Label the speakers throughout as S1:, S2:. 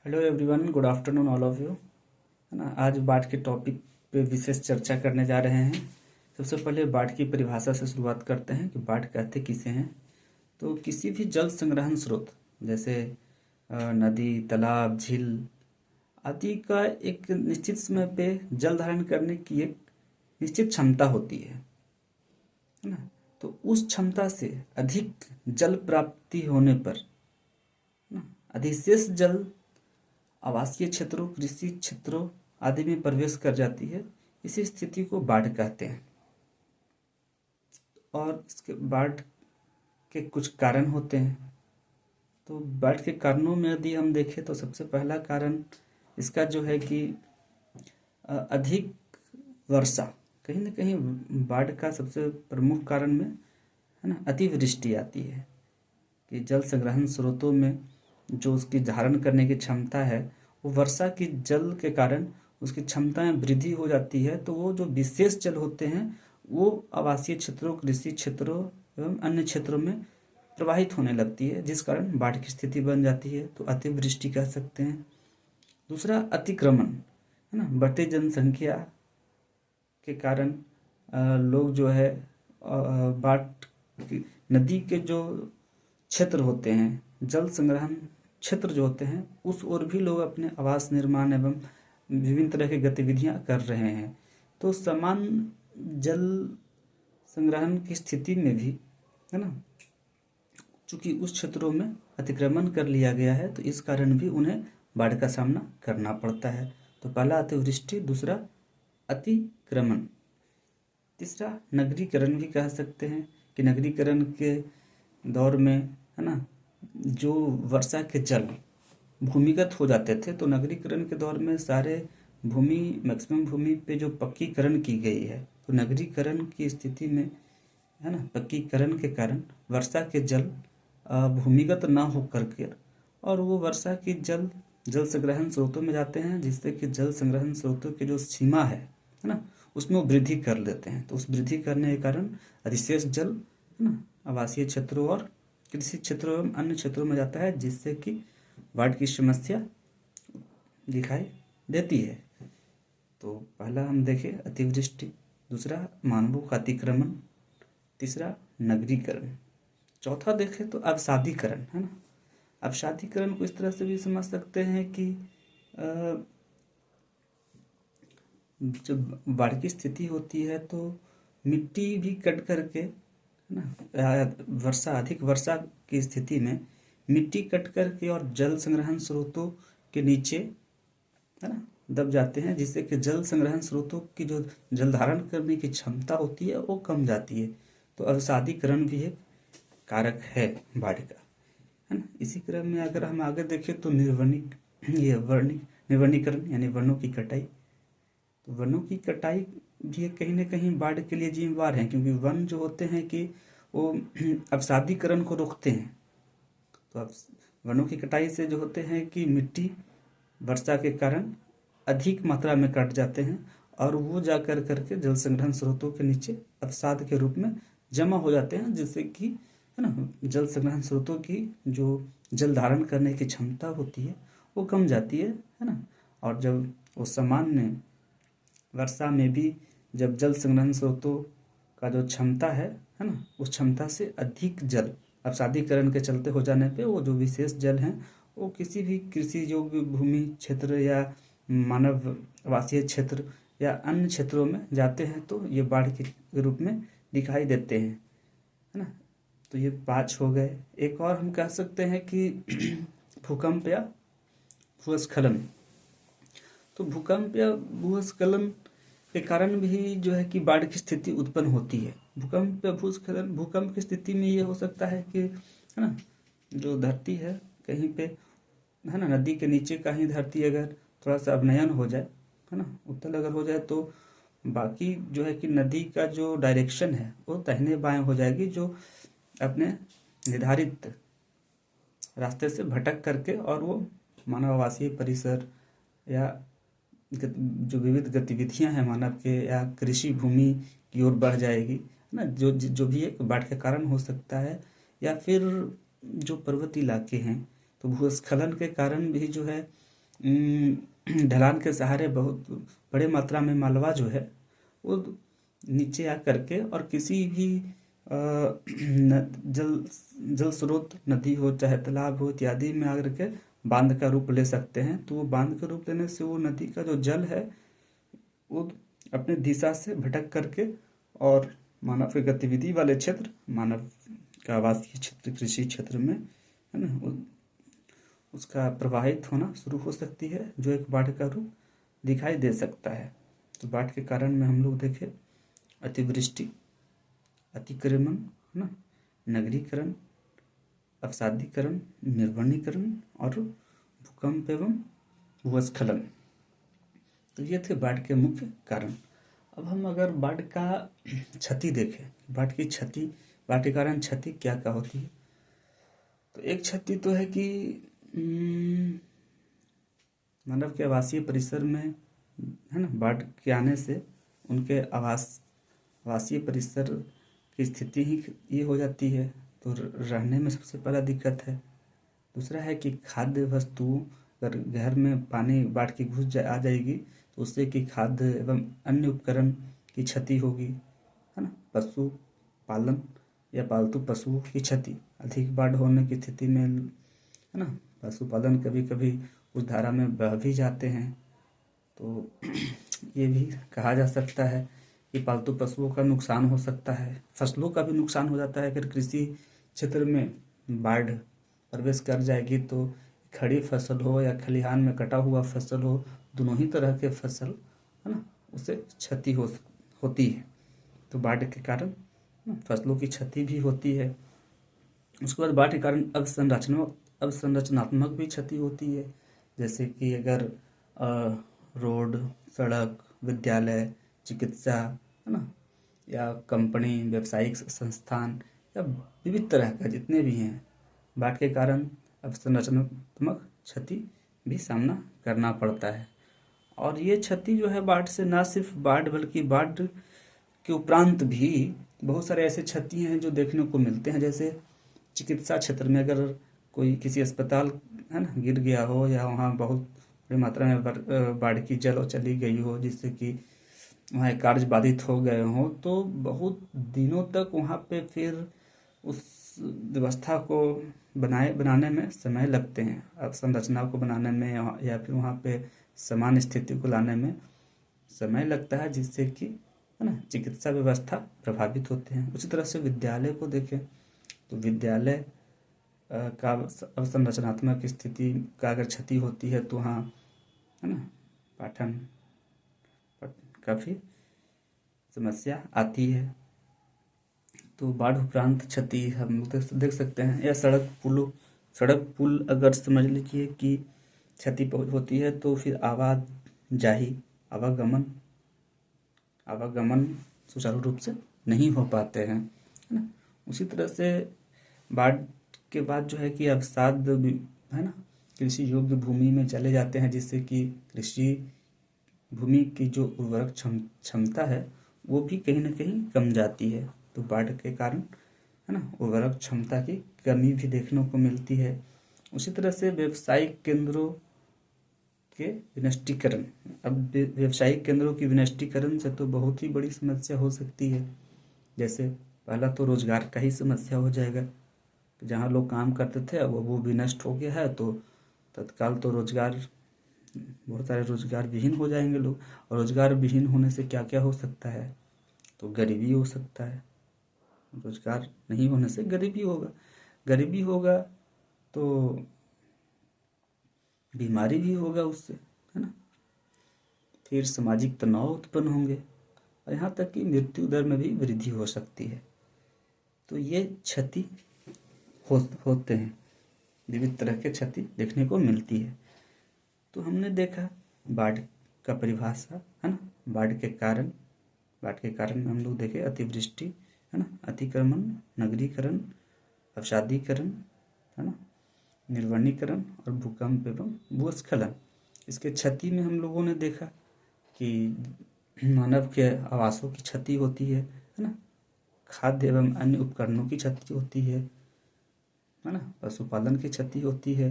S1: Hello everyone, good afternoon all of you. है ना, आज बाढ़ के टॉपिक पे विशेष चर्चा करने जा रहे हैं। सबसे पहले बाढ़ की परिभाषा से शुरुआत करते हैं कि बाढ़ कहते किसे हैं। तो किसी भी जल संग्रहण स्रोत जैसे नदी, तालाब, झील आदि का एक निश्चित समय पे जल धारण करने की एक निश्चित क्षमता होती है ना। तो उस क्षमता से अधिक जल प्राप्ति होने पर ना अधिशेष जल आवासीय क्षेत्रों, कृषि क्षेत्रों आदि में प्रवेश कर जाती है। इसी स्थिति को बाढ़ कहते हैं। और इसके बाढ़ के कुछ कारण होते हैं। तो बाढ़ के कारणों में यदि हम देखें तो सबसे पहला कारण इसका जो है कि अधिक वर्षा। कहीं ना कहीं बाढ़ का सबसे प्रमुख कारण में है ना अतिवृष्टि आती है कि जल संग्रहण स्रोतों में जो उसकी धारण करने की क्षमता है वो वर्षा की जल के कारण उसकी क्षमता में वृद्धि हो जाती है। तो वो जो विशेष जल होते हैं वो आवासीय क्षेत्रों, कृषि क्षेत्रों एवं अन्य क्षेत्रों में प्रवाहित होने लगती है, जिस कारण बाढ़ की स्थिति बन जाती है। तो अतिवृष्टि कह सकते हैं। दूसरा अतिक्रमण है ना, बढ़ती जनसंख्या के कारण लोग जो है बाढ़ नदी के जो क्षेत्र होते हैं, जल संग्रहण क्षेत्र जो होते हैं, उस ओर भी लोग अपने आवास निर्माण एवं विभिन्न तरह की गतिविधियां कर रहे हैं। तो समान जल संग्रहण की स्थिति में भी है ना, चूंकि उस क्षेत्रों में अतिक्रमण कर लिया गया है तो इस कारण भी उन्हें बाढ़ का सामना करना पड़ता है। तो पहला अतिवृष्टि, दूसरा अतिक्रमण, तीसरा नगरीकरण भी कह सकते हैं कि नगरीकरण के दौर में है ना जो वर्षा के जल भूमिगत हो जाते थे, तो नगरीकरण के दौर में सारे मैक्सिमम भूमि पे जो पक्कीकरण की गई है, तो नगरीकरण की स्थिति में है ना पक्कीकरण के कारण वर्षा के जल भूमिगत ना हो करके और वो वर्षा की जल संग्रहण स्रोतों में जाते हैं, जिससे कि जल संग्रहण स्रोतों की जो सीमा है ना उसमें वो वृद्धि कर लेते हैं। तो उस वृद्धि करने के कारण अधिशेष जल है ना आवासीय क्षेत्रों और कृषि क्षेत्रों एवं अन्य क्षेत्रों में जाता है, जिससे कि बाढ़ की समस्या दिखाई देती है। तो पहला हम देखें अतिवृष्टि, दूसरा मानवों का अतिक्रमण, तीसरा नगरीकरण, चौथा देखें तो अवसादीकरण है ना। अवसादीकरण को इस तरह से भी समझ सकते हैं कि जब बाढ़ की स्थिति होती है तो मिट्टी भी कट करके है ना अधिक वर्षा की स्थिति में मिट्टी कट करके और जल संग्रहण स्रोतों के नीचे है ना दब जाते हैं, जिससे कि जल संग्रहण स्रोतों की जो जल धारण करने की क्षमता होती है वो कम जाती है। तो अवसादीकरण भी एक कारक है बाढ़ का, है ना। इसी क्रम में अगर हम आगे देखें तो निर्वनीकरण यानी वनों की कटाई। तो वनों की कटाई भी कहीं ना कहीं बाढ़ के लिए जिम्मेवार है, क्योंकि वन जो होते हैं कि वो अवसादीकरण को रोकते हैं। तो अब वनों की कटाई से जो होते हैं कि मिट्टी वर्षा के कारण अधिक मात्रा में कट जाते हैं और वो जा कर करके जल संग्रहण स्रोतों के नीचे अवसाद के रूप में जमा हो जाते हैं, जिससे कि है ना जल संग्रहण स्रोतों की जो जल धारण करने की क्षमता होती है वो कम जाती है ना। और जब वो सामान्य वर्षा में भी जब जल संग्रहण स्रोतों का जो क्षमता है ना उस क्षमता से अधिक जल अवसादीकरण के चलते हो जाने पे वो जो विशेष जल हैं वो किसी भी कृषि योग्य भूमि क्षेत्र या मानव आवासीय क्षेत्र या अन्य क्षेत्रों में जाते हैं, तो ये बाढ़ के रूप में दिखाई देते हैं, है ना। तो ये 5 हो गए। एक और हम कह सकते हैं कि भूकंप या भूस्खलन। तो भूकंप या भूस्खलन के कारण भी जो है कि बाढ़ की स्थिति उत्पन्न होती है। भूकंप या भूस्खलन, भूकंप की स्थिति में ये हो सकता है कि है ना जो धरती है कहीं पे है ना नदी के नीचे का ही धरती अगर थोड़ा सा अवनयन हो जाए है ना उत्तल अगर हो जाए, तो बाकी जो है कि नदी का जो डायरेक्शन है वो दाहिने बाएं हो जाएगी, जो अपने निर्धारित रास्ते से भटक करके और वो मानव आवासीय परिसर या जो विविध गतिविधियां हैं मानव के या कृषि भूमि की ओर बढ़ जाएगी, है ना। जो भी एक बाढ़ के कारण हो सकता है। या फिर जो पर्वतीय इलाके हैं तो भूस्खलन के कारण भी जो है ढलान के सहारे बहुत बड़े मात्रा में मालवा जो है वो नीचे आ करके और किसी भी जल स्रोत, नदी हो चाहे तालाब हो इत्यादि में आकर के बांध का रूप ले सकते हैं। तो वो बांध का रूप लेने से वो नदी का जो जल है वो अपने दिशा से भटक करके और मानव की गतिविधि वाले क्षेत्र, मानव का आवासीय क्षेत्र, कृषि क्षेत्र में, है ना, उसका प्रवाहित होना शुरू हो सकती है, जो एक बाढ़ का रूप दिखाई दे सकता है। तो बाढ़ के कारण में हम लोग देखें अतिवृष्टि, अतिक्रमण, है ना, नगरीकरण, अवसादीकरण, निर्वनीकरण और भूकंप एवं भूस्खलन। तो ये थे बाढ़ के मुख्य कारण। अब हम अगर बाढ़ का क्षति देखें, बाढ़ की क्षति, बाढ़ के कारण क्षति क्या क्या होती है, तो एक क्षति तो है कि मानव के आवासीय परिसर में, है ना, बाढ़ के आने से उनके आवासीय परिसर की स्थिति ही ये हो जाती है, तो रहने में सबसे पहला दिक्कत है। दूसरा है कि खाद्य वस्तुओं, अगर घर में पानी बाढ़ की आ जाएगी तो उससे कि खाद्य एवं अन्य उपकरण की क्षति होगी, है ना। पशु पालन या पालतू पशुओं की क्षति, अधिक बाढ़ होने की स्थिति में, है ना, पशुपालन कभी कभी उस धारा में बह भी जाते हैं। तो ये भी कहा जा सकता है कि पालतू पशुओं का नुकसान हो सकता है, फसलों का भी नुकसान हो जाता है। अगर कृषि क्षेत्र में बाढ़ प्रवेश कर जाएगी तो खड़ी फसल हो या खलिहान में कटा हुआ फसल हो, दोनों ही तरह के फसल, है ना, उसे क्षति होती है। तो बाढ़ के कारण फसलों की क्षति भी होती है। उसके बाद बाढ़ के कारण अवसंरचनात्मक भी क्षति होती है, जैसे कि अगर रोड, सड़क, विद्यालय, चिकित्सा, है ना, या कंपनी, व्यावसायिक संस्थान या विविध तरह का जितने भी हैं, बाढ़ के कारण अवसंरचनात्मक क्षति भी सामना करना पड़ता है। और ये क्षति जो है बाढ़ से ना सिर्फ बाढ़ बल्कि बाढ़ के उपरांत भी बहुत सारे ऐसे क्षति हैं जो देखने को मिलते हैं। जैसे चिकित्सा क्षेत्र में अगर कोई किसी अस्पताल, है ना, गिर गया हो या वहाँ बहुत बड़ी मात्रा में बाढ़ की जल चली गई हो जिससे कि वहाँ कार्य बाधित हो गए हों, तो बहुत दिनों तक वहाँ पे फिर उस व्यवस्था को बनाने में समय लगते हैं, अब संरचना को बनाने में या फिर वहाँ पे समान स्थिति को लाने में समय लगता है, जिससे कि, है ना, चिकित्सा व्यवस्था प्रभावित होते हैं। उसी तरह से विद्यालय को देखें तो विद्यालय का अवसंरचनात्मक स्थिति का अगर क्षति होती है तो वहाँ, है ना, पाठन काफ़ी समस्या आती है। तो बाढ़ उपरांत क्षति हम लोग देख सकते हैं, या सड़क पुल अगर समझ लीजिए कि क्षति होती है तो फिर आवागमन सुचारू रूप से नहीं हो पाते हैं, है ना। उसी तरह से बाढ़ के बाद जो है कि अवसाद, है ना, कृषि योग्य भूमि में चले जाते हैं, जिससे कि कृषि भूमि की जो उर्वरक क्षमता है वो भी कहीं ना कहीं कम जाती है। तो बाढ़ के कारण, है ना, उर्वरक क्षमता की कमी भी देखने को मिलती है। उसी तरह से व्यावसायिक केंद्रों के विनष्टीकरण, अब व्यावसायिक केंद्रों की विनष्टीकरण से तो बहुत ही बड़ी समस्या हो सकती है। जैसे पहला तो रोजगार का ही समस्या हो जाएगा, जहाँ लोग काम करते थे अब वो भी नष्ट हो गया है, तो तत्काल तो बहुत सारे रोजगार विहीन हो जाएंगे लोग। और रोजगार विहीन होने से क्या क्या हो सकता है, तो गरीबी हो सकता है। रोजगार नहीं होने से गरीबी होगा तो बीमारी भी होगा उससे, है ना। फिर सामाजिक तनाव उत्पन्न होंगे और यहाँ तक कि मृत्यु दर में भी वृद्धि हो सकती है। तो ये क्षति होते हैं, विविध तरह के क्षति देखने को मिलती है। तो हमने देखा बाढ़ का परिभाषा, है ना, बाढ़ के कारण हम लोग देखे अतिवृष्टि, है ना, अतिक्रमण, नगरीकरण, अवसादीकरण, है ना, निर्वनीकरण और भूकंप एवं भूस्खलन। इसके क्षति में हम लोगों ने देखा कि मानव के आवासों की क्षति होती है ना, खाद्य एवं अन्य उपकरणों की क्षति होती है ना, पशुपालन की क्षति होती है,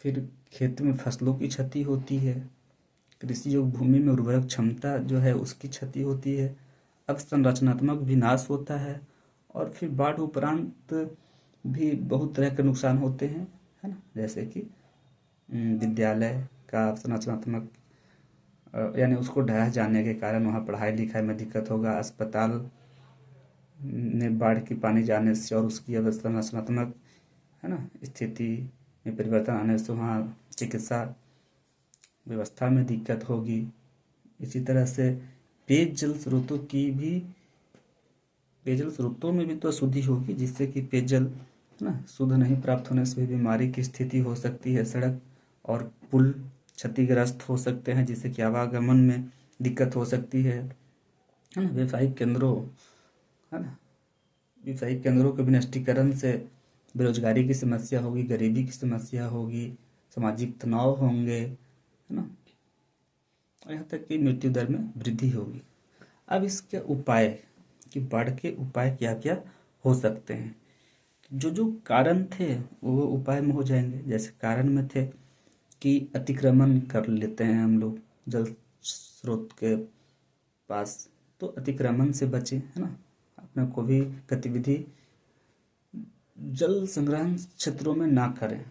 S1: फिर खेत में फसलों की क्षति होती है, कृषि योग्य भूमि में उर्वरक क्षमता जो है उसकी क्षति होती है, अवसंरचनात्मक विनाश होता है, और फिर बाढ़ उपरांत भी बहुत तरह के नुकसान होते हैं, है ना। जैसे कि विद्यालय का अवसंरचनात्मक यानी उसको ढह जाने के कारण वहाँ पढ़ाई लिखाई में दिक्कत होगा, अस्पताल में बाढ़ की पानी जाने से और उसकी अवसंरचनात्मक, है ना, स्थिति में परिवर्तन आने से वहाँ चिकित्सा व्यवस्था में दिक्कत होगी। इसी तरह से पेयजल स्रोतों में भी तो अशुद्धि होगी, जिससे कि पेयजल, है ना, शुद्ध नहीं प्राप्त होने से भी बीमारी की स्थिति हो सकती है। सड़क और पुल क्षतिग्रस्त हो सकते हैं, जिससे कि आवागमन में दिक्कत हो सकती है ना। व्यावसायिक केंद्रों, है ना, व्यावसायिक केंद्रों के विनिष्टीकरण से बेरोजगारी की समस्या होगी, गरीबी की समस्या होगी, सामाजिक तनाव होंगे, है ना, और यहाँ तक कि मृत्यु दर में वृद्धि होगी। अब इसके उपाय, कि बाढ़ के उपाय क्या क्या हो सकते हैं। जो जो कारण थे वो उपाय में हो जाएंगे। जैसे कारण में थे कि अतिक्रमण कर लेते हैं हम लोग जल स्रोत के पास, तो अतिक्रमण से बचें, है ना। अपने को भी गतिविधि जल संग्रहण क्षेत्रों में ना करें।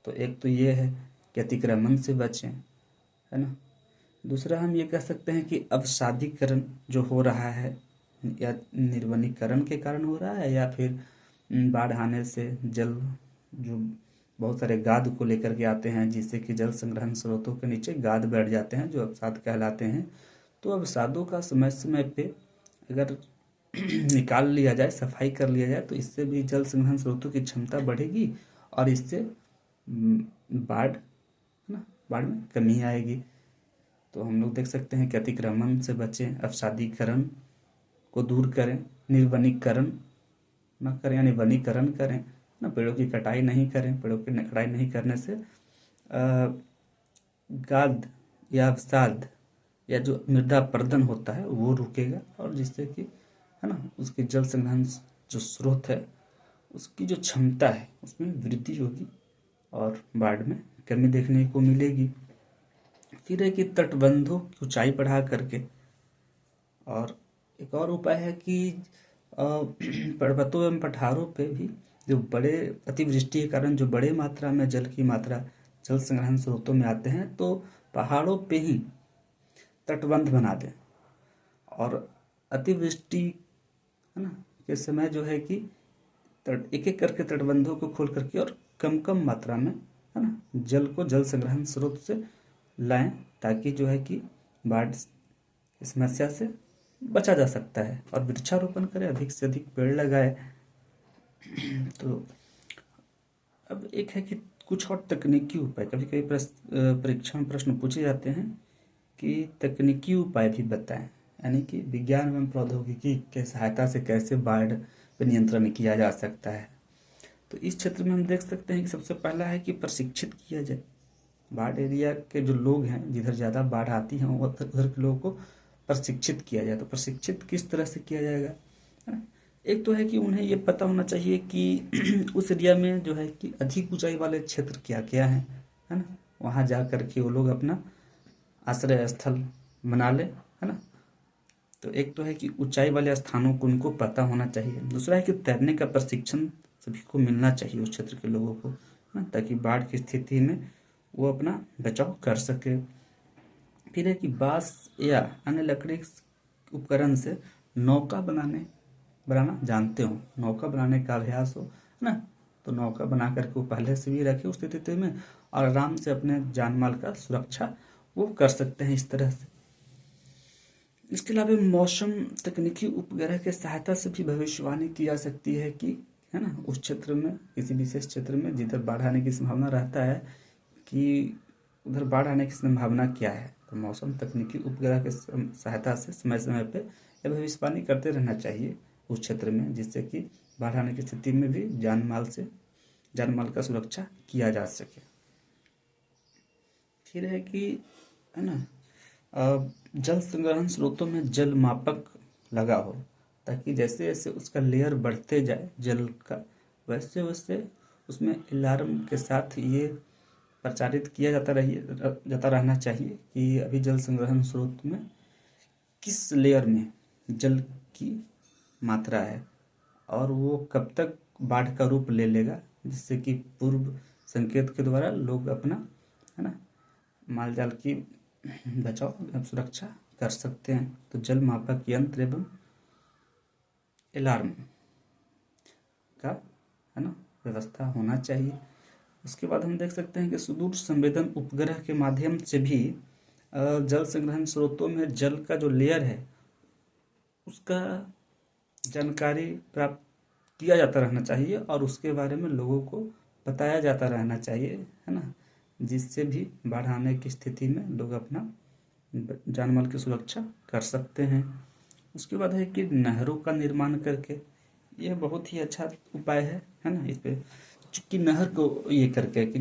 S1: तो एक तो ये है कि अतिक्रमण से बचें, है ना। दूसरा हम ये कह सकते हैं कि अवसादीकरण जो हो रहा है, या निर्वनीकरण के कारण हो रहा है, या फिर बाढ़ आने से जल जो बहुत सारे गाद को लेकर के आते हैं, जिससे कि जल संग्रहण स्रोतों के नीचे गाद बैठ जाते हैं जो अवसाद कहलाते हैं। तो अवसादों का समय समय पे अगर निकाल लिया जाए, सफाई कर लिया जाए, तो इससे भी जल संग्रहण स्रोतों की क्षमता बढ़ेगी और इससे बाढ़, है ना, बाढ़ में कमी आएगी। तो हम लोग देख सकते हैं कि अतिक्रमण से बचें, अवसादीकरण को दूर करें, निर्वनीकरण न करें यानी वनीकरण करें ना, पेड़ों की कटाई नहीं करें। पेड़ों की कटाई नहीं करने से गाद या अवसाद या जो मृदा अपरदन होता है वो रुकेगा, और जिससे कि, है ना, उसके जल संग्रहण जो स्रोत है उसकी जो क्षमता है उसमें वृद्धि होगी और बाढ़ में कमी देखने को मिलेगी। फिर है कि तटबंधों की ऊंचाई बढ़ा करके, और एक और उपाय है कि पर्वतों एवं पठारों पे भी जो बड़े अतिवृष्टि के कारण जो बड़े मात्रा में जल की मात्रा जल संग्रहण स्रोतों में आते हैं, तो पहाड़ों पे ही तटबंध बना दें। और अतिवृष्टि, है ना, के समय जो है कि एक एक करके तटबंधों को खोल करके और कम कम मात्रा में, है ना, जल को जल संग्रहण स्रोत से लाएं, ताकि जो है कि बाढ़ की समस्या से बचा जा सकता है। और वृक्षारोपण करें, अधिक से अधिक पेड़ लगाए। तो अब एक है कि कुछ और तकनीकी उपाय, कभी कभी परीक्षा में प्रश्न पूछे जाते हैं कि तकनीकी उपाय भी बताएं, यानी कि विज्ञान एवं प्रौद्योगिकी के सहायता से कैसे बाढ़ पर नियंत्रण किया जा सकता है। तो इस क्षेत्र में हम देख सकते हैं कि सबसे पहला है कि प्रशिक्षित किया जाए। बाढ़ एरिया के जो लोग हैं, जिधर ज़्यादा बाढ़ आती है उधर के लोगों को प्रशिक्षित किया जाए। तो प्रशिक्षित किस तरह से किया जाएगा, है ना। एक तो है कि उन्हें ये पता होना चाहिए कि उस एरिया में जो है कि अधिक ऊंचाई वाले क्षेत्र क्या क्या हैं, है ना। वहाँ जा कर के वो लोग अपना आश्रय स्थल बना ले, है ना। तो एक तो है कि ऊंचाई वाले स्थानों को उनको पता होना चाहिए। दूसरा है कि तैरने का प्रशिक्षण सभी को मिलना चाहिए उस क्षेत्र के लोगों को, है ना, ताकि बाढ़ की स्थिति में वो अपना बचाव कर सके। फिर है कि बांस या अन्य लकड़ी उपकरण से नौका बनाना जानते हो, नौका बनाने का अभ्यास हो, है ना। तो नौका बना करके वो पहले से भी रखे उस स्थिति में, और आराम से अपने जान माल का सुरक्षा वो कर सकते हैं इस तरह से। इसके अलावा मौसम तकनीकी उपग्रह के सहायता से भी भविष्यवाणी की जा सकती है कि, है ना, उस क्षेत्र में, किसी विशेष क्षेत्र में जिधर बाढ़ आने की संभावना रहता है कि उधर बाढ़ आने की संभावना क्या है। तो मौसम तकनीकी उपग्रह के सहायता से समय समय पे यह भविष्यवाणी करते रहना चाहिए उस क्षेत्र में, जिससे कि बाढ़ आने की स्थिति में भी जान माल का सुरक्षा किया जा सके। फिर है कि, है ना, जल संग्रहण स्रोतों में जल मापक लगा हो, ताकि जैसे जैसे उसका लेयर बढ़ते जाए जल का, वैसे वैसे उसमें अलार्म के साथ ये प्रचारित किया जाता रहना चाहिए कि अभी जल संग्रहण स्रोत में किस लेयर में जल की मात्रा है और वो कब तक बाढ़ का रूप ले लेगा, जिससे कि पूर्व संकेत के द्वारा लोग अपना, है ना, माल जाल की बचाव एवं सुरक्षा कर सकते हैं। तो जल मापक यंत्र एवं अलार्म का, है ना, व्यवस्था होना चाहिए। उसके बाद हम देख सकते हैं कि सुदूर संवेदन उपग्रह के माध्यम से भी जल संग्रहण स्रोतों में जल का जो लेयर है उसका जानकारी प्राप्त किया जाता रहना चाहिए और उसके बारे में लोगों को बताया जाता रहना चाहिए, है ना, जिससे भी बाढ़ आने की स्थिति में लोग अपना जान माल की सुरक्षा कर सकते हैं। उसके बाद है कि नहरों का निर्माण करके, यह बहुत ही अच्छा उपाय है ना, इस पे चूंकि नहर को ये करके कि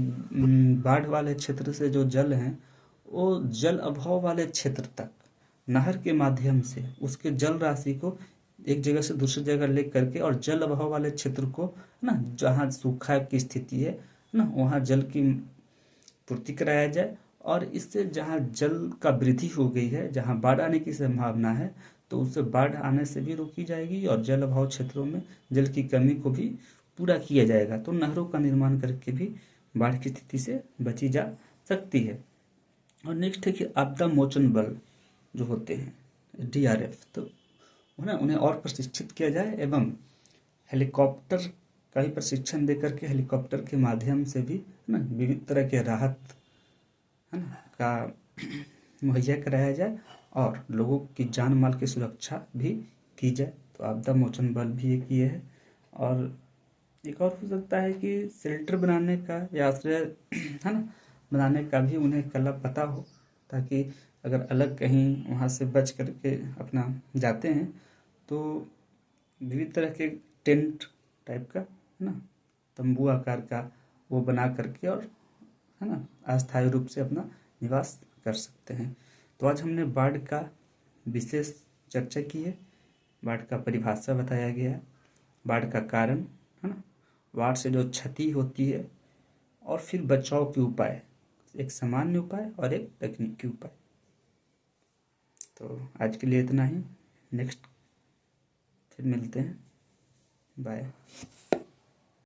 S1: बाढ़ वाले क्षेत्र से जो जल हैं वो जल अभाव वाले क्षेत्र तक नहर के माध्यम से उसके जल राशि को एक जगह से दूसरी जगह ले करके और जल अभाव वाले क्षेत्र को, है ना, जहाँ सूखा की स्थिति है ना, वहाँ जल की पूर्ति कराया जाए और इससे जहाँ जल का वृद्धि हो गई है, जहाँ बाढ़ आने की संभावना है, तो उससे बाढ़ आने से भी रोकी जाएगी और जल अभाव क्षेत्रों में जल की कमी को भी पूरा किया जाएगा। तो नहरों का निर्माण करके भी बाढ़ की स्थिति से बची जा सकती है। और नेक्स्ट है कि आपदा मोचन बल जो होते हैं डीआरएफ, तो उन्हें और प्रशिक्षित किया जाए एवं हेलीकॉप्टर का ही प्रशिक्षण दे करके हेलीकॉप्टर के माध्यम से भी, है ना, विविध तरह के राहत, है ना, का मुहैया कराया जाए और लोगों की जान माल की सुरक्षा भी की जाए। तो आपदा मोचन बल भी एक ये है। और एक और हो सकता है कि शेल्टर बनाने का या आश्रय, है ना, बनाने का भी उन्हें कला पता हो, ताकि अगर अलग कहीं वहाँ से बच करके अपना जाते हैं तो विविध तरह के टेंट टाइप का, है ना, तंबू आकार का वो बना करके और, है ना, अस्थायी रूप से अपना निवास कर सकते हैं। तो आज हमने बाढ़ का विशेष चर्चा की है, बाढ़ का परिभाषा बताया गया है, बाढ़ का कारण, है ना, बाढ़ से जो क्षति होती है और फिर बचाव के उपाय, एक सामान्य उपाय और एक तकनीकी उपाय। तो आज के लिए इतना ही, नेक्स्ट फिर मिलते हैं, बाय।